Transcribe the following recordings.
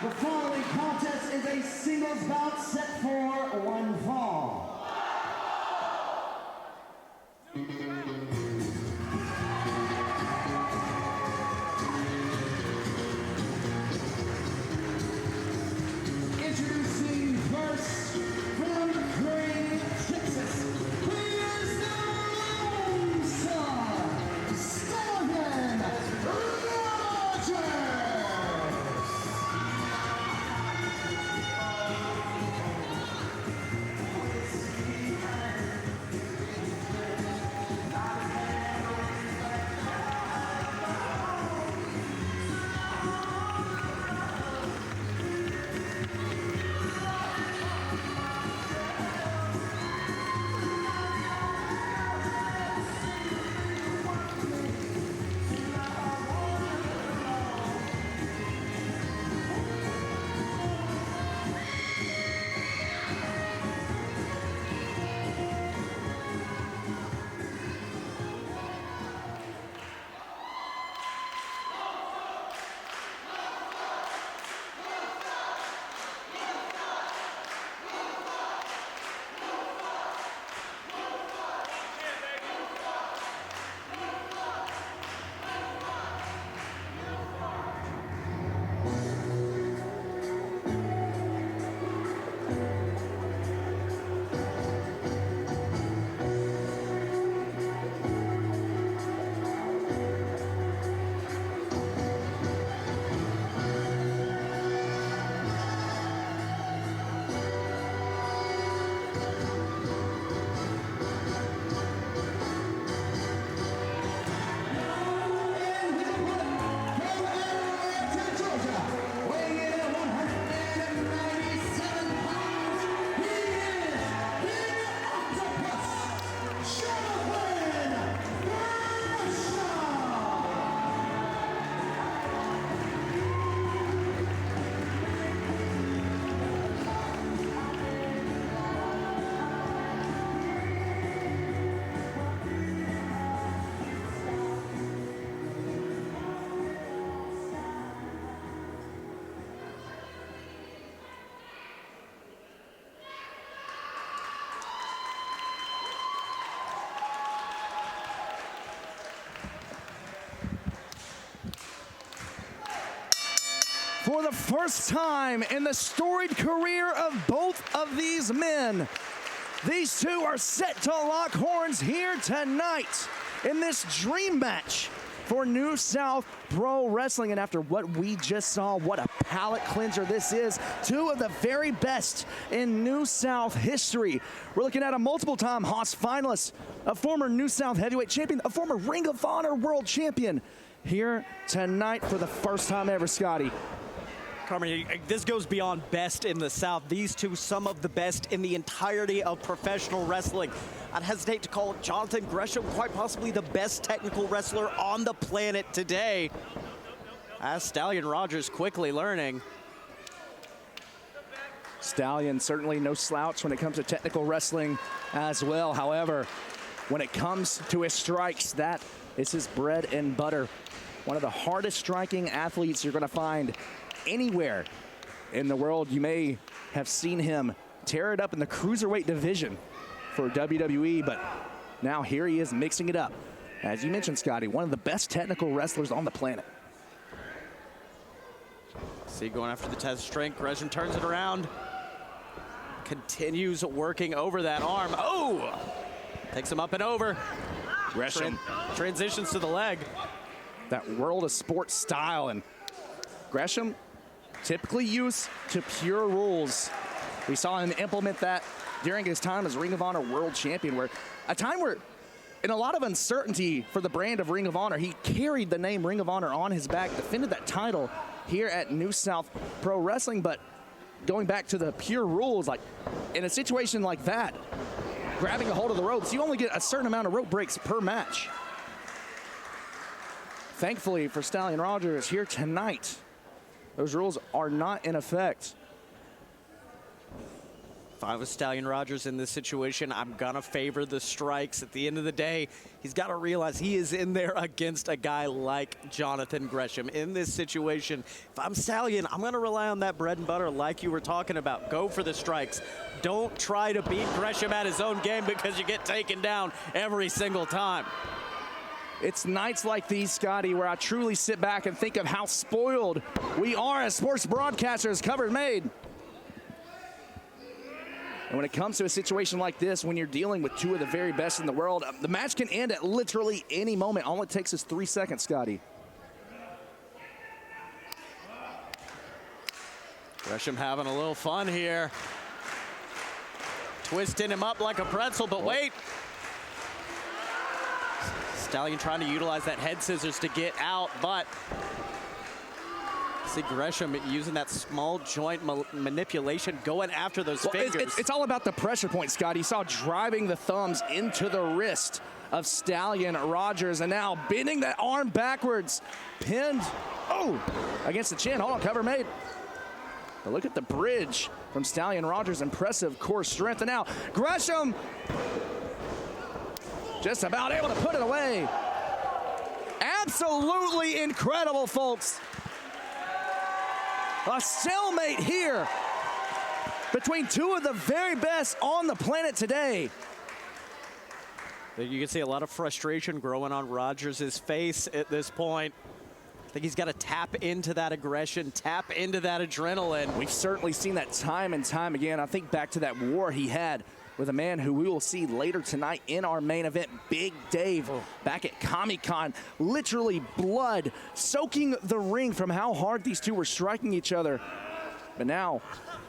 The following contest is a singles bout set for one fall. Introducing first from Green, Texas, he is the lone star, Stallion Rogers. For the first time in the storied career of both of these men, these two are set to lock horns here tonight in this dream match for New South Pro Wrestling. And after what we just saw, what a palate cleanser this is. Two of the very best in New South history. We're looking at a multiple-time Haas finalist, a former New South heavyweight champion, a former Ring of Honor world champion here tonight for the first time ever, Scottye. Carmen, this goes beyond best in the South. These two, some of the best in the entirety of professional wrestling. I'd hesitate to call Jonathan Gresham quite possibly the best technical wrestler on the planet today, as Stallion Rogers quickly learning. Stallion certainly no slouch when it comes to technical wrestling as well. However, when it comes to his strikes, that is his bread and butter. One of the hardest striking athletes you're going to find anywhere in the world. You may have seen him tear it up in the cruiserweight division for WWE, but now here he is mixing it up. As you mentioned, Scottye, one of the best technical wrestlers on the planet. See, going after the test strength, Gresham turns it around, continues working over that arm. Oh! Takes him up and over. Gresham transitions to the leg. That world of sports style, and Gresham typically used to pure rules. We saw him implement that during his time as Ring of Honor World Champion, where a time where, in a lot of uncertainty for the brand of Ring of Honor, he carried the name Ring of Honor on his back, defended that title here at New South Pro Wrestling. But going back to the pure rules, like in a situation like that, grabbing a hold of the ropes, you only get a certain amount of rope breaks per match. Thankfully for Stallion Rogers here tonight, those rules are not in effect. If I was Stallion Rogers in this situation, I'm going to favor the strikes. At the end of the day, he's got to realize he is in there against a guy like Jonathan Gresham. In this situation, if I'm Stallion, I'm going to rely on that bread and butter like you were talking about. Go for the strikes. Don't try to beat Gresham at his own game because you get taken down every single time. It's nights like these, Scottye, where I truly sit back and think of how spoiled we are as sports broadcasters. Covered made. And when it comes to a situation like this, when you're dealing with two of the very best in the world, the match can end at literally any moment. All it takes is 3 seconds, Scottye. Gresham having a little fun here. Twisting him up like a pretzel, but wait. Stallion trying to utilize that head scissors to get out, but see Gresham using that small joint manipulation, going after those fingers. It's all about the pressure point, Scott. You saw driving the thumbs into the wrist of Stallion Rogers, and now bending that arm backwards. Pinned, against the chin. Hold on, cover made. But look at the bridge from Stallion Rogers. Impressive core strength. And now Gresham just about able to put it away. Absolutely incredible, folks. A stalemate here between two of the very best on the planet today. You can see a lot of frustration growing on Rogers' face at this point. I think he's got to tap into that aggression, tap into that adrenaline. We've certainly seen that time and time again. I think back to that war he had with a man who we will see later tonight in our main event, Big Dave, back at Comic-Con. Literally blood soaking the ring from how hard these two were striking each other. But now,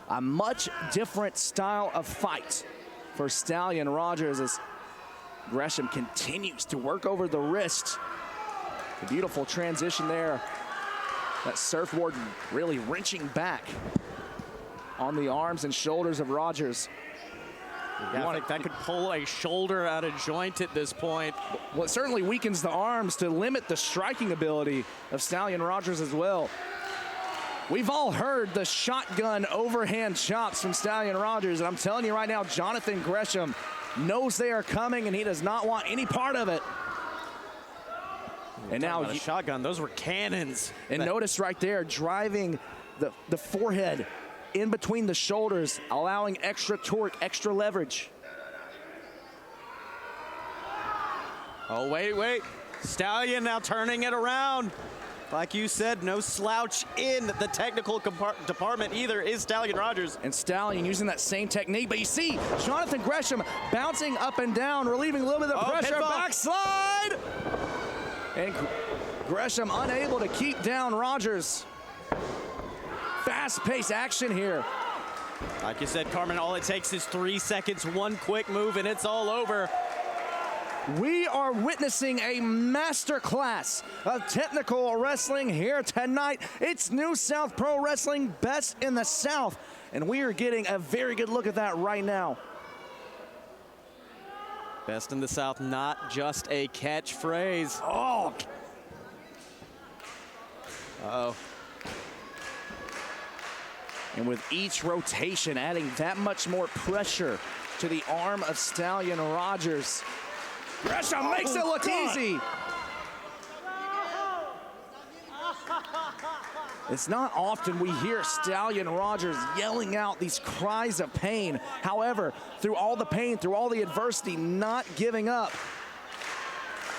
a much different style of fight for Stallion Rogers as Gresham continues to work over the wrist. A beautiful transition there. That surfboard really wrenching back on the arms and shoulders of Rogers. Yeah, I think that could pull a shoulder out of joint at this point. Well, it certainly weakens the arms to limit the striking ability of Stallion Rogers as well. We've all heard the shotgun overhand chops from Stallion Rogers, and I'm telling you right now, Jonathan Gresham knows they are coming, and he does not want any part of it. And now the shotgun, those were cannons. And notice right there, driving the forehead in between the shoulders, allowing extra torque, extra leverage. Oh, wait. Stallion now turning it around. Like you said, no slouch in the technical department either is Stallion Rogers. And Stallion using that same technique, but you see Jonathan Gresham bouncing up and down, relieving a little bit of the pressure. Backslide! And Gresham unable to keep down Rogers. Fast-paced action here. Like you said, Carmen, all it takes is 3 seconds, one quick move, and it's all over. We are witnessing a masterclass of technical wrestling here tonight. It's New South Pro Wrestling, best in the South, and we are getting a very good look at that right now. Best in the South, not just a catchphrase. Oh. Uh-oh. And with each rotation adding that much more pressure to the arm of Stallion Rogers. Gresham makes it look easy. It's not often we hear Stallion Rogers yelling out these cries of pain. However, through all the pain, through all the adversity, not giving up.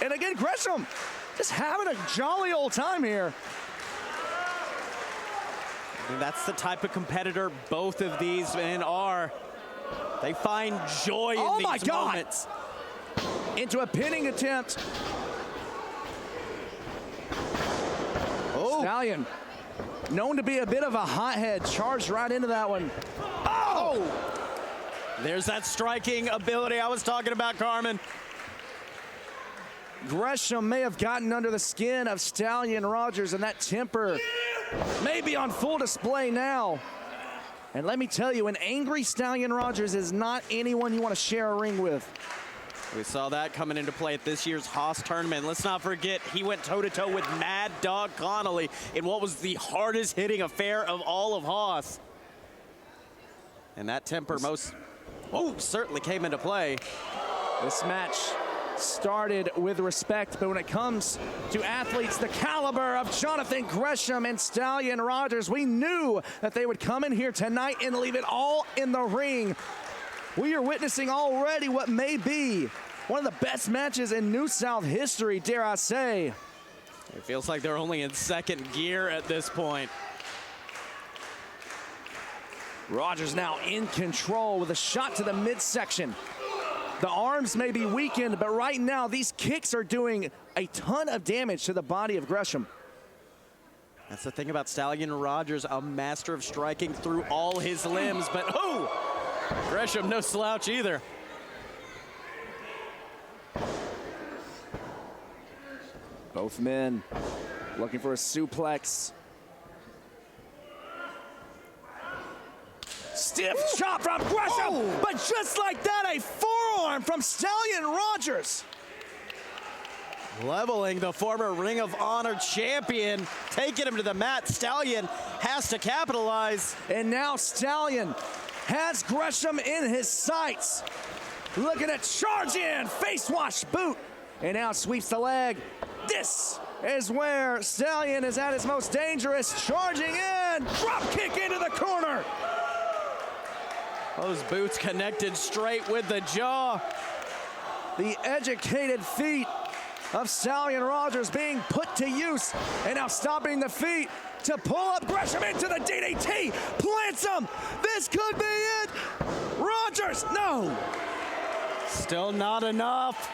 And again, Gresham just having a jolly old time here. And that's the type of competitor both of these men are. They find joy in these moments. Into a pinning attempt. Stallion, known to be a bit of a hothead, charged right into that one. Oh! There's that striking ability I was talking about, Carmen. Gresham may have gotten under the skin of Stallion Rogers, and that temper may be on full display now. And let me tell you, an angry Stallion Rogers is not anyone you want to share a ring with. We saw that coming into play at this year's Haas tournament. Let's not forget, he went toe-to-toe with Mad Dog Connolly in what was the hardest hitting affair of all of Haas. And that temper certainly came into play. This match started with respect, but when it comes to athletes the caliber of Jonathan Gresham and Stallion Rogers, we knew that they would come in here tonight and leave it all in the ring. We are witnessing already what may be one of the best matches in New South history, dare I say. It feels like they're only in second gear at this point. Rogers now in control with a shot to the midsection. The arms may be weakened, but right now these kicks are doing a ton of damage to the body of Gresham. That's the thing about Stallion Rogers, a master of striking through all his limbs, but Gresham no slouch either. Both men looking for a suplex. Stiff chop from Gresham, but just like that, a forearm from Stallion Rogers. Leveling the former Ring of Honor champion, taking him to the mat. Stallion has to capitalize. And now Stallion has Gresham in his sights. Looking to charge in, face wash boot, and now sweeps the leg. This is where Stallion is at his most dangerous, charging in, drop kick into the corner. Those boots connected straight with the jaw. The educated feet of Stallion Rogers being put to use, and now stopping the feet to pull up Gresham into the DDT, plants him. This could be it. Rogers, no. Still not enough.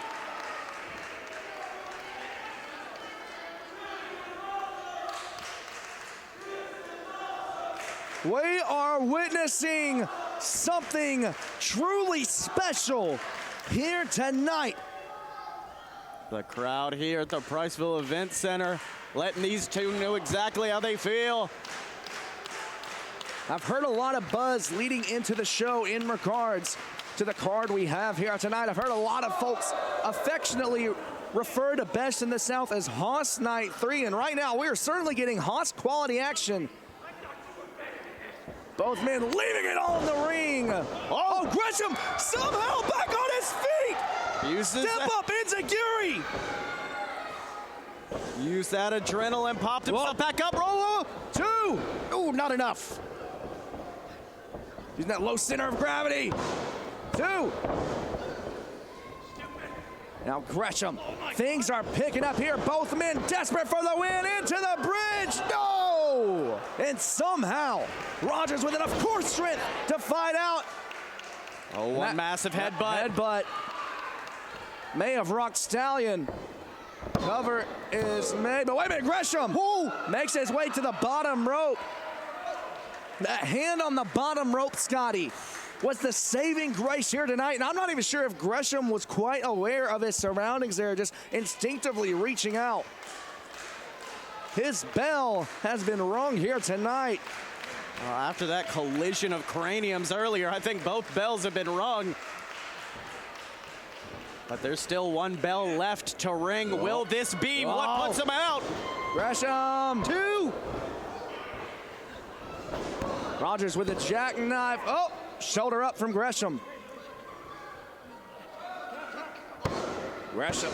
We are witnessing something truly special here tonight. The crowd here at the Priceville Event Center letting these two know exactly how they feel. I've heard a lot of buzz leading into the show in regards to the card we have here tonight. I've heard a lot of folks affectionately refer to Best in the South as Hoss Night 3, and right now we are certainly getting Hoss quality action. Both men leaving it all in the ring. Oh, Gresham somehow back on his feet. Step up, Enziguri. Use that adrenaline, popped himself back up. Roll. 2. Ooh, not enough. Using that low center of gravity. 2. Now Gresham, things are picking up here. Both men desperate for the win, into the bridge. No! And somehow, Rogers with enough core strength to fight out. Oh, one massive headbutt. Headbutt may have rocked Stallion. Cover is made, but wait a minute, Gresham makes his way to the bottom rope. That hand on the bottom rope, Scottye, was the saving grace here tonight. And I'm not even sure if Gresham was quite aware of his surroundings there, just instinctively reaching out. His bell has been rung here tonight. After that collision of craniums earlier, I think both bells have been rung. But there's still one bell left to ring. Will this be what puts him out? Gresham, 2. Rogers with a jackknife. Oh, shoulder up from Gresham. Gresham.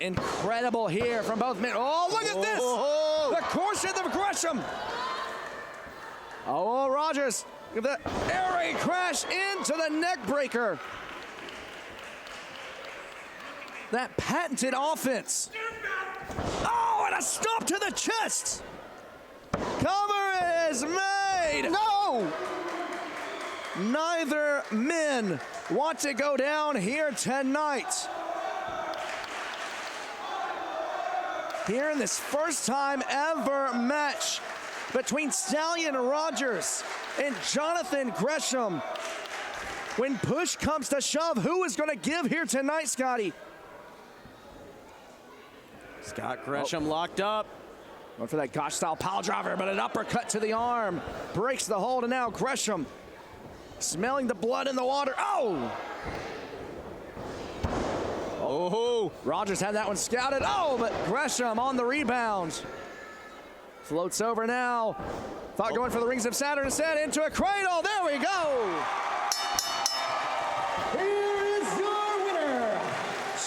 Incredible here from both men. Oh, look at this. The corset of Gresham. Oh, Rogers with the airy crash into the neck breaker. That patented offense. Oh, and a stop to the chest. Cover is made. No! Neither men want to go down here tonight. Here in this first time ever match between Stallion Rogers and Jonathan Gresham. When push comes to shove, who is going to give here tonight, Scottye? Scott Gresham locked up. Going for that Gotch-style pile driver, but an uppercut to the arm. Breaks the hold, and now Gresham smelling the blood in the water. Oh! Rogers had that one scouted. Oh, but Gresham on the rebound. Floats over now. Thought going for the rings of Saturn instead, into a cradle. There we go. Here is your winner,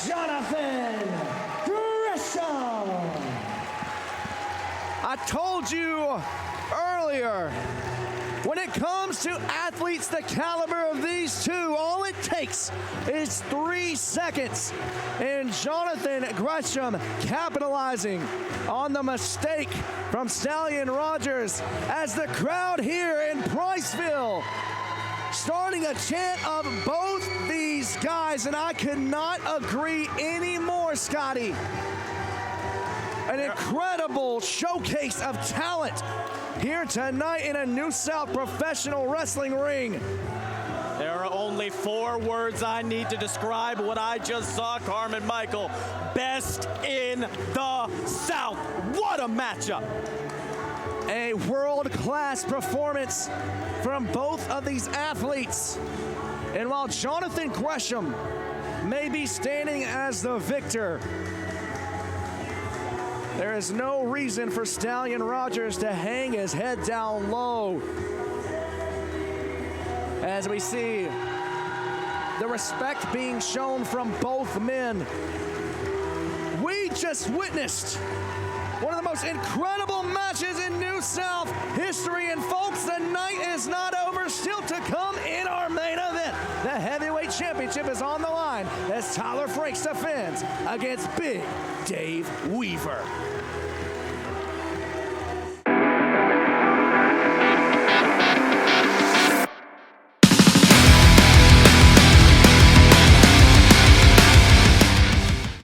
Jonathan Gresham. I told you earlier, when it comes to athletes the caliber of these two, all it takes is 3 seconds. And Jonathan Gresham capitalizing on the mistake from Stallion Rogers as the crowd here in Priceville starting a chant of both these guys, and I could not agree anymore, Scottye. An incredible showcase of talent here tonight in a New South professional wrestling ring. There are only 4 words I need to describe what I just saw, Carmen Michael. Best in the South. What a matchup. A world-class performance from both of these athletes. And while Jonathan Gresham may be standing as the victor, there is no reason for Stallion Rogers to hang his head down low. As we see the respect being shown from both men. We just witnessed one of the most incredible matches in New South history. And folks, the night is not over. Still to come in our main event. The heavyweight championship is on the line as Tyler Franks defends against Big Dave Weaver.